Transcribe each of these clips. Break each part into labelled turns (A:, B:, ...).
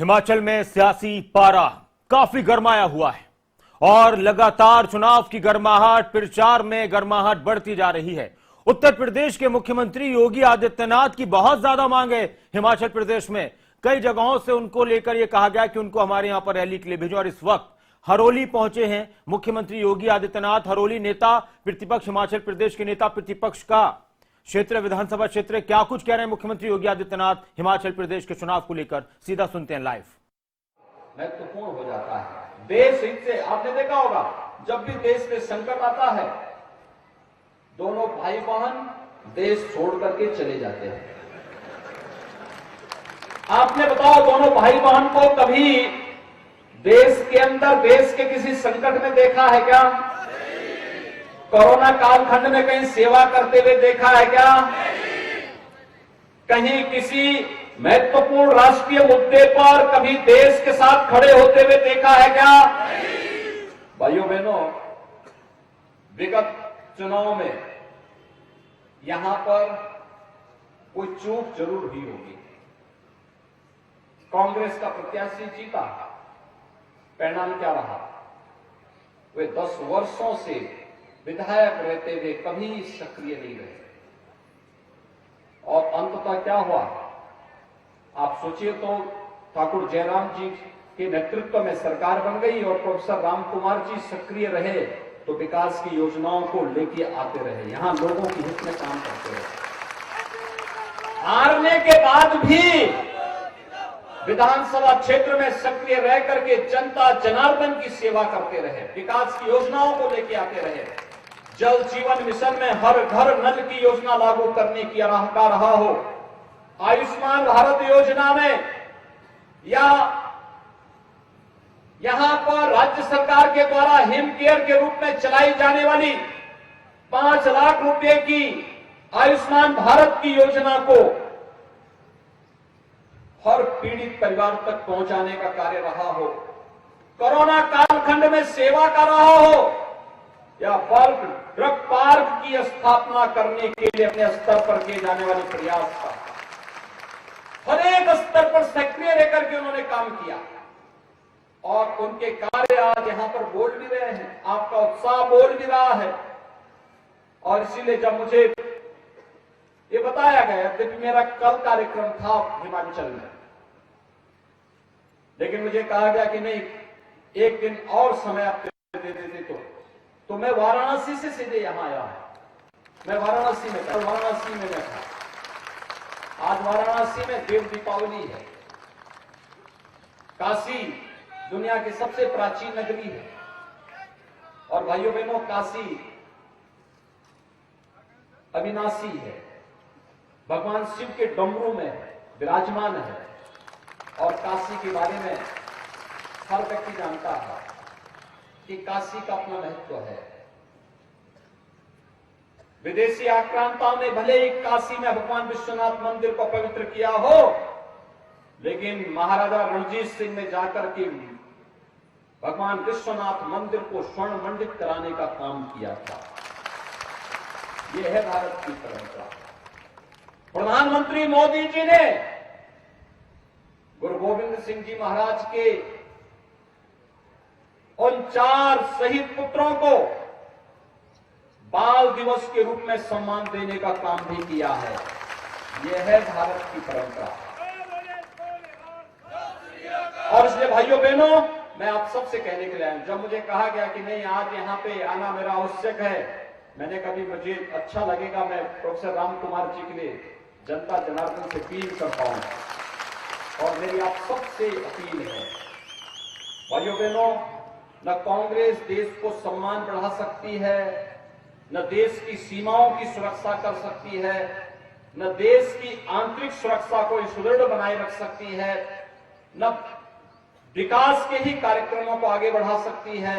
A: हिमाचल में सियासी पारा काफी गरमाया हुआ है और लगातार चुनाव की गर्माहट, प्रचार में गर्माहट बढ़ती जा रही है। उत्तर प्रदेश के मुख्यमंत्री योगी आदित्यनाथ की बहुत ज्यादा मांग है। हिमाचल प्रदेश में कई जगहों से उनको लेकर यह कहा गया कि उनको हमारे यहां पर रैली के लिए भेजो और इस वक्त हरोली पहुंचे हैं मुख्यमंत्री योगी आदित्यनाथ। हरोली नेता प्रतिपक्ष, हिमाचल प्रदेश के नेता प्रतिपक्ष का क्षेत्र, विधानसभा क्षेत्र, क्या कुछ कह रहे हैं मुख्यमंत्री योगी आदित्यनाथ हिमाचल प्रदेश के चुनाव को लेकर, सीधा सुनते हैं लाइव।
B: महत्वपूर्ण हो जाता है देश हित से। आपने देखा होगा जब भी देश में संकट आता है, दोनों भाई बहन देश छोड़ करके चले जाते हैं। आपने बताओ, दोनों भाई बहन को कभी देश के अंदर, देश के किसी संकट में देखा है क्या? कोरोना कालखंड में कहीं सेवा करते हुए देखा है क्या? कहीं किसी महत्वपूर्ण राष्ट्रीय मुद्दे पर कभी देश के साथ खड़े होते हुए देखा है क्या? भाइयों बहनों, विगत चुनाव में यहां पर कोई चूक जरूर हुई होगी। कांग्रेस का प्रत्याशी जीता, परिणाम क्या रहा? वे 10 वर्षों से विधायक रहते हुए कभी सक्रिय नहीं रहे और अंततः क्या हुआ आप सोचिए तो, ठाकुर जयराम जी के नेतृत्व में सरकार बन गई और प्रोफेसर राम कुमार जी सक्रिय रहे तो विकास की योजनाओं को लेके आते रहे, यहां लोगों के हित में काम करते रहे। हारने के बाद भी विधानसभा क्षेत्र में सक्रिय रह करके जनता जनार्दन की सेवा करते रहे, विकास की योजनाओं को लेके आते रहे। जल जीवन मिशन में हर घर नल की योजना लागू करने की का रहा हो, आयुष्मान भारत योजना में, या यहां पर राज्य सरकार के द्वारा हिम केयर के रूप में चलाई जाने वाली 5 लाख रुपए की आयुष्मान भारत की योजना को हर पीड़ित परिवार तक पहुंचाने का कार्य रहा हो, कोरोना कालखंड में सेवा कर रहा हो, या बल्क ड्रग पार्क की स्थापना करने के लिए अपने स्तर पर किए जाने वाले प्रयास का, हर एक स्तर पर सक्रिय रहकर के उन्होंने काम किया और उनके कार्य आज यहां पर बोल भी रहे हैं, आपका उत्साह बोल भी रहा है। और इसीलिए जब मुझे ये बताया गया, जबकि मेरा कल कार्यक्रम था हिमाचल में, लेकिन मुझे कहा गया कि नहीं, एक दिन और समय आप दे देते तो मैं वाराणसी से सीधे यहां आया हूं। मैं वाराणसी में था, वाराणसी में मैं था। आज वाराणसी में देव दीपावली है। काशी दुनिया की सबसे प्राचीन नगरी है और भाइयों बहनों, काशी अविनाशी है, भगवान शिव के डमरू में विराजमान है और काशी के बारे में हर व्यक्ति जानता है कि काशी का अपना महत्व है। विदेशी आक्रांताओं ने भले ही काशी में भगवान विश्वनाथ मंदिर को पवित्र किया हो, लेकिन महाराजा रणजीत सिंह ने जाकर के भगवान विश्वनाथ मंदिर को स्वर्ण मंडित कराने का काम किया था। यह है भारत की परंपरा। प्रधानमंत्री मोदी जी ने गुरु गोविंद सिंह जी महाराज के उन 4 शहीद पुत्रों को बाल दिवस के रूप में सम्मान देने का काम भी किया है। यह है भारत की परंपरा। और इसलिए भाइयों बहनों, मैं आप सबसे कहने के लिए आया, जब मुझे कहा गया कि नहीं आज यहां पे आना मेरा आवश्यक है, मैंने कभी मुझे अच्छा लगेगा मैं प्रोफेसर राम कुमार जी के लिए जनता जनार्दन से अपील करता हूं। और मेरी आप सबसे अपील है, भाइयों बहनों, न कांग्रेस देश को सम्मान बढ़ा सकती है, न देश की सीमाओं की सुरक्षा कर सकती है, न देश की आंतरिक सुरक्षा को सुदृढ़ बनाए रख सकती है, न विकास के ही कार्यक्रमों को आगे बढ़ा सकती है,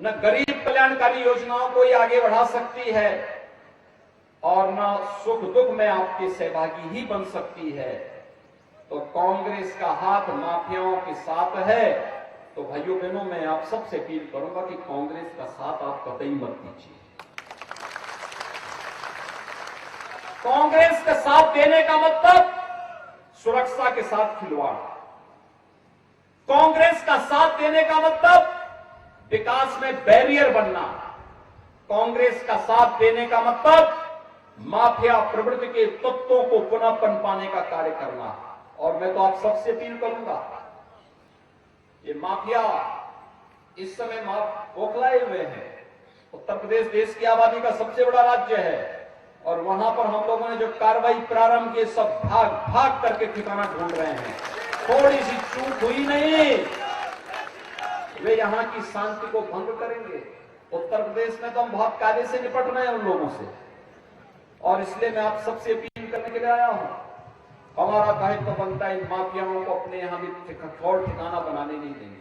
B: न गरीब कल्याणकारी योजनाओं को ही आगे बढ़ा सकती है, और न सुख दुख में आपके सहभागी ही बन सकती है। तो कांग्रेस का हाथ माफियाओं के साथ है। तो भाइयों बहनों, मैं आप सबसे अपील करूंगा कि कांग्रेस का साथ आप कतई मत दीजिए। कांग्रेस का साथ देने का मतलब सुरक्षा के साथ खिलवाड़, कांग्रेस का साथ देने का मतलब विकास में बैरियर बनना, कांग्रेस का साथ देने का मतलब माफिया प्रवृत्ति के तत्वों को पुनः पनपाने का कार्य करना। और मैं तो आप सबसे अपील करूंगा, ये माफिया इस समय बौखलाए हुए हैं। उत्तर प्रदेश देश की आबादी का सबसे बड़ा राज्य है और वहां पर हम लोगों ने जो कार्रवाई प्रारंभ की, सब भाग भाग करके ठिकाना ढूंढ रहे हैं। थोड़ी सी चूक हुई नहीं, वे यहां की शांति को भंग करेंगे। उत्तर प्रदेश में तो हम बहुत कायदे से निपट रहे हैं उन लोगों से, और इसलिए मैं आप सबसे अपील करने के लिए आया हूं। हमारा दायित्व बनता है इन माफियाओं को अपने यहां भी ठिकाना बनाने नहीं देंगे।